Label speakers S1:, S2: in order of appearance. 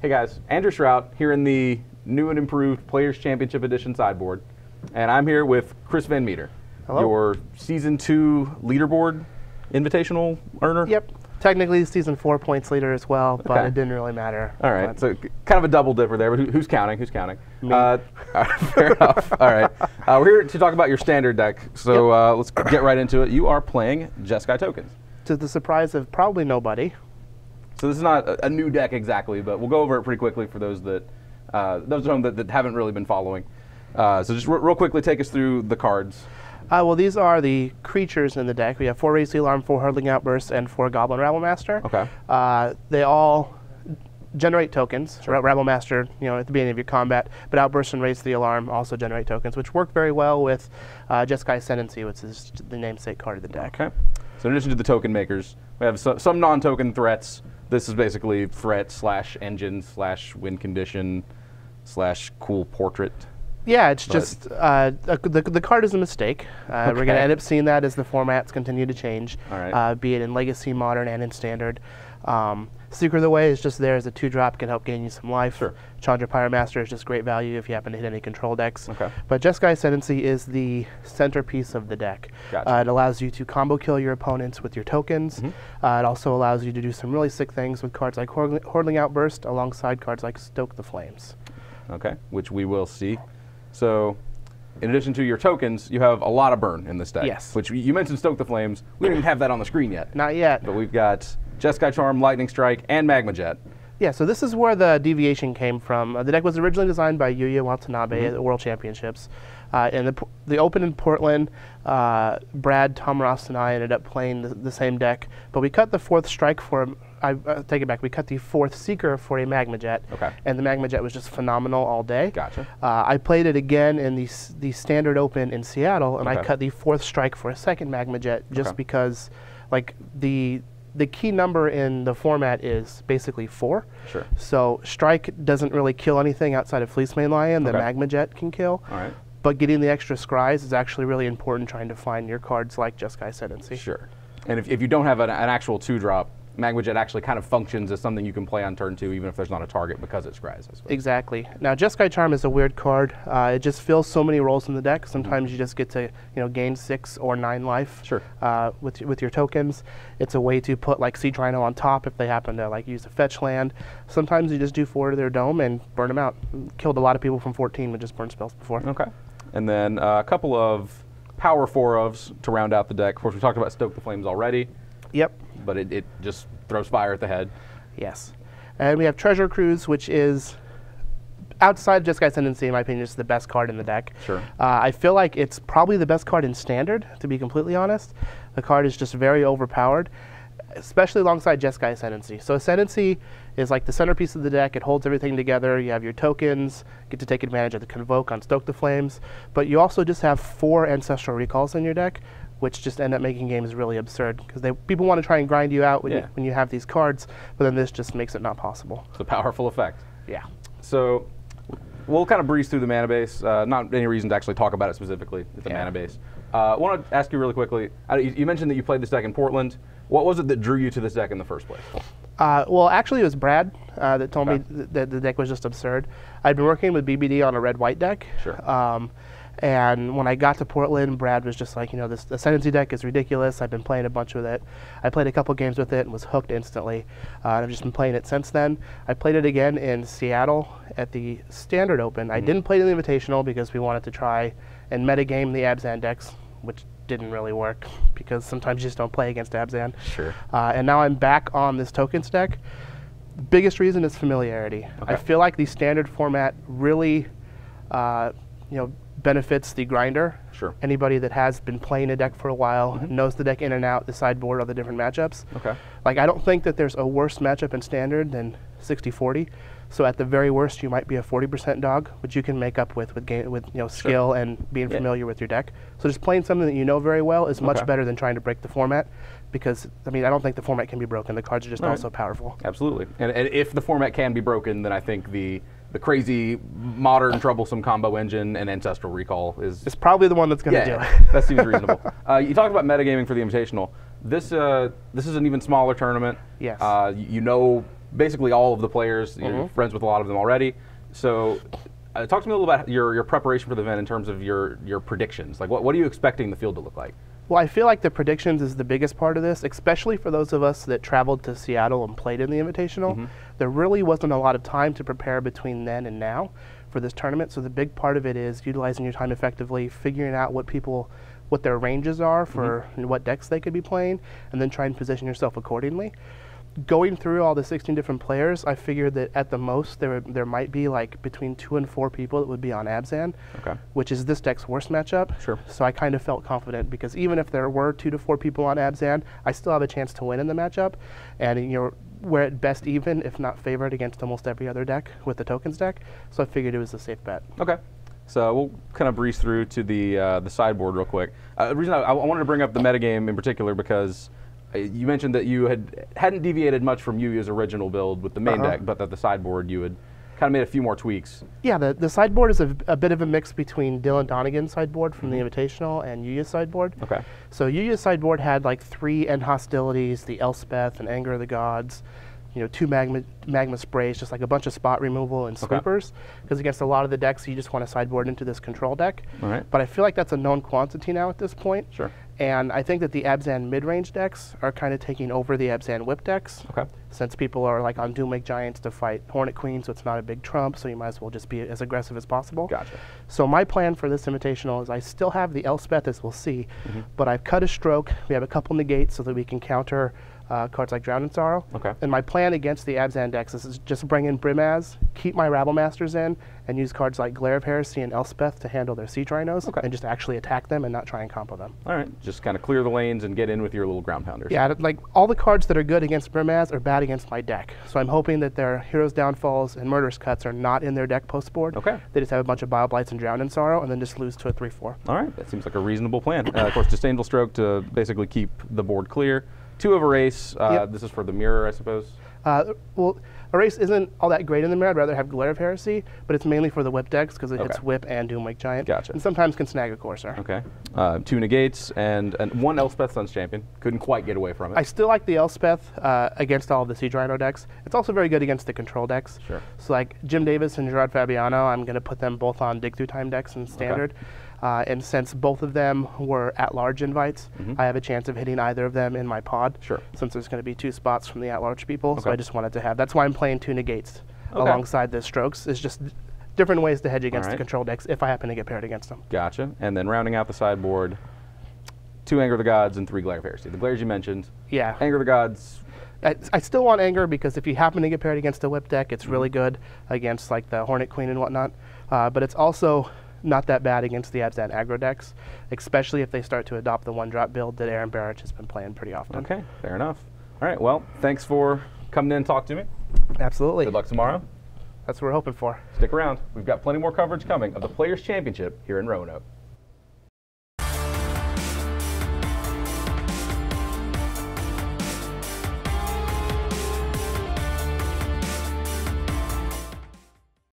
S1: Hey guys, Andrew Shrout here in the new and improved Players Championship Edition sideboard, and I'm here with Chris VanMeter, your Season 2 leaderboard invitational earner.
S2: Yep. Technically Season 4 points leader as well, but it didn't really matter.
S1: All right, so kind of a double dipper there, but who's counting? Who's counting?
S2: Me.
S1: Fair enough. All right, we're here to talk about your standard deck, so let's get right into it. You are playing Jeskai tokens.
S2: To the surprise of probably nobody.
S1: So this is not a new deck exactly, but we'll go over it pretty quickly for those that at home that haven't really been following. So just real quickly, take us through the cards.
S2: Well, these are the creatures in the deck. We have 4 Raise the Alarm, 4 Hurtling Outburst, and 4 Goblin Rabblemaster.
S1: Okay.
S2: They all generate tokens. Sure. Rabblemaster, at the beginning of your combat, but Outburst and Raise the Alarm also generate tokens, which work very well with Jeskai Ascendancy, which is the namesake card of the deck.
S1: Okay. So in addition to the token makers, we have some non-token threats. This is basically threat / engine / win condition / cool portrait.
S2: Yeah, it's just the card is a mistake. We're going to end up seeing that as the formats continue to change, be it in Legacy, Modern, and in Standard. Secret of the Way is just there as a 2-drop, can help gain you some life.
S1: Sure.
S2: Chandra Pyromaster is just great value if you happen to hit any control decks.
S1: Okay.
S2: But Jeskai Ascendancy is the centerpiece of the deck.
S1: Gotcha.
S2: It allows you to combo kill your opponents with your tokens. It also allows you to do some really sick things with cards like Hurling Outburst alongside cards like Stoke the Flames.
S1: Okay, which we will see. So, in addition to your tokens, you have a lot of burn in this deck.
S2: Yes.
S1: Which you mentioned Stoke the Flames. We don't even have that on the screen yet.
S2: Not yet.
S1: But we've got Jeskai Charm, Lightning Strike, and Magma Jet.
S2: Yeah, so this is where the deviation came from. The deck was originally designed by Yuya Watanabe at the World Championships. In the Open in Portland, Brad, Tom Ross, and I ended up playing the same deck, but we cut the 4th strike for I take it back. We cut the 4th Seeker for a Magma Jet, and the Magma Jet was just phenomenal all day.
S1: Gotcha.
S2: I played it again in the Standard Open in Seattle, and I cut the 4th strike for a second Magma Jet just because, like, the key number in the format is basically 4.
S1: Sure.
S2: So strike doesn't really kill anything outside of Fleecemane Lion that Magma Jet can kill.
S1: All right.
S2: But getting the extra scries is actually really important trying to find your cards like Jeskai Ascendancy.
S1: Sure. And if you don't have an actual 2-drop, Magma Jet actually kind of functions as something you can play on turn 2 even if there's not a target because it scries, I suppose.
S2: Exactly. Now Jeskai Charm is a weird card. It just fills so many roles in the deck. Sometimes you just get to gain 6 or 9 life with your tokens. It's a way to put like Siege Rhino on top if they happen to use a fetch land. Sometimes you just do 4 to their dome and burn them out. Killed a lot of people from 14 with just burn spells before.
S1: Okay. And then a couple of power 4-ofs to round out the deck. Of course, we talked about Stoke the Flames already.
S2: Yep.
S1: But it just throws fire at the head.
S2: Yes. And we have Treasure Cruise, which is, outside of Jeskai Ascendancy, in my opinion, is the best card in the deck.
S1: Sure.
S2: I feel like it's probably the best card in Standard, to be completely honest. The card is just very overpowered, especially alongside Jeskai Ascendancy. So Ascendancy is like the centerpiece of the deck. It holds everything together. You have your tokens, get to take advantage of the Convoke on Stoke the Flames, but you also just have 4 Ancestral Recalls in your deck, which just end up making games really absurd because people want to try and grind you out when you have these cards, but then this just makes it not possible.
S1: It's a powerful effect.
S2: Yeah.
S1: So we'll kind of breeze through the mana base. Not any reason to actually talk about it specifically. It's a mana base. I want to ask you really quickly. You mentioned that you played this deck in Portland. What was it that drew you to this deck in the first place?
S2: Well, actually, it was Brad that told me that the deck was just absurd. I'd been working with BBD on a red-white deck.
S1: Sure.
S2: And when I got to Portland, Brad was just like, this Ascendancy deck is ridiculous. I've been playing a bunch with it. I played a couple games with it and was hooked instantly. And I've just been playing it since then. I played it again in Seattle at the Standard Open. I didn't play it in the Invitational because we wanted to try and metagame the Abzan decks, which didn't really work because sometimes you just don't play against Abzan.
S1: Sure.
S2: And now I'm back on this tokens deck. Biggest reason is familiarity. I feel like the Standard format really, benefits the grinder.
S1: Sure.
S2: Anybody that has been playing a deck for a while knows the deck in and out, the sideboard, all the different matchups.
S1: Okay.
S2: Like, I don't think that there's a worse matchup in Standard than 60-40. So at the very worst, you might be a 40% dog, which you can make up with skill and being familiar with your deck. So just playing something that you know very well is much better than trying to break the format, because I don't think the format can be broken. The cards are just also powerful.
S1: Absolutely. And if the format can be broken, then I think the crazy, modern, troublesome combo engine and Ancestral Recall is...
S2: It's probably the one that's going to do it.
S1: That seems reasonable. You talked about metagaming for the Invitational. This is an even smaller tournament.
S2: Yes.
S1: You know basically all of the players. You're friends with a lot of them already. So talk to me a little about your preparation for the event in terms of your predictions. Like, what are you expecting the field to look like?
S2: Well, I feel like the predictions is the biggest part of this, especially for those of us that traveled to Seattle and played in the Invitational. There really wasn't a lot of time to prepare between then and now for this tournament, so the big part of it is utilizing your time effectively, figuring out what their ranges are for what decks they could be playing, and then try and position yourself accordingly. Going through all the 16 different players, I figured that at the most there might be like between 2 and 4 people that would be on Abzan, which is this deck's worst matchup.
S1: Sure.
S2: So I kind of felt confident because even if there were 2 to 4 people on Abzan, I still have a chance to win in the matchup. And we're at best even, if not favored, against almost every other deck with the tokens deck. So I figured it was a safe bet.
S1: Okay. So we'll kind of breeze through to the sideboard real quick. The reason I wanted to bring up the metagame in particular because you mentioned that you hadn't deviated much from Yuya's original build with the main deck, but that the sideboard you had kind of made a few more tweaks.
S2: Yeah, the sideboard is a bit of a mix between Dylan Donegan's sideboard from the Invitational and Yuya's sideboard. Okay. So Yuya's sideboard had like 3 End Hostilities, the Elspeth and Anger of the Gods, 2 magma sprays, just like a bunch of spot removal and sweepers. Because against a lot of the decks, you just want to sideboard into this control deck. All right. But I feel like that's a known quantity now at this point. Sure. And I think that the Abzan mid-range decks are kind of taking over the Abzan whip decks. Okay. Since people are like on Doom Lake Giants to fight Hornet Queen, so it's not a big trump, so you might as well just be as aggressive as possible. Gotcha. So my plan for this Invitational is I still have the Elspeth, as we'll see, but I've cut a stroke. We have a couple negates so that we can counter cards like Drown in Sorrow. Okay. And my plan against the Abzan decks is just bring in Brimaz, keep my Rabble Masters in, and use cards like Glare of Heresy and Elspeth to handle their Siege Rhinos, and just actually attack them and not try and combo them. All right. Just kind of clear the lanes and get in with your little ground pounders. Yeah, like all the cards that are good against Brimaz are bad against my deck. So I'm hoping that their Heroes Downfalls and Murderous Cuts are not in their deck post board. Okay. They just have a bunch of Bio Blights and Drown in Sorrow and then just lose to a 3-4. All right. That seems like a reasonable plan. Of course, Disdainful Stroke to basically keep the board clear. 2 of Erase. This is for the mirror, I suppose. Well, Erase isn't all that great in the mirror. I'd rather have Glare of Heresy, but it's mainly for the whip decks because it hits whip and Doom Lake Giant. Gotcha. And sometimes can snag a Corsair. Okay. 2 negates and 1 Elspeth Sun's Champion. Couldn't quite get away from it. I still like the Elspeth against all of the Siege Rhino decks. It's also very good against the control decks. Sure. So like Jim Davis and Gerard Fabiano, I'm going to put them both on Dig Through Time decks in Standard. And since both of them were at-large invites, I have a chance of hitting either of them in my pod. Sure. Since there's going to be 2 spots from the at-large people, so I just wanted to have. That's why I'm playing 2 negates alongside the strokes. It's just different ways to hedge against the control decks if I happen to get paired against them. Gotcha. And then rounding out the sideboard, 2 Anger of the Gods and 3 Glare of Heresy. The Glares you mentioned. Yeah. Anger of the Gods. I still want Anger because if you happen to get paired against a whip deck, it's really good against like the Hornet Queen and whatnot. But it's also not that bad against the Abzan aggro decks, especially if they start to adopt the 1-drop build that Aaron Barrich has been playing pretty often. Okay, fair enough. All right, well, thanks for coming in and talking to me. Absolutely. Good luck tomorrow. That's what we're hoping for. Stick around. We've got plenty more coverage coming of the Players' Championship here in Roanoke.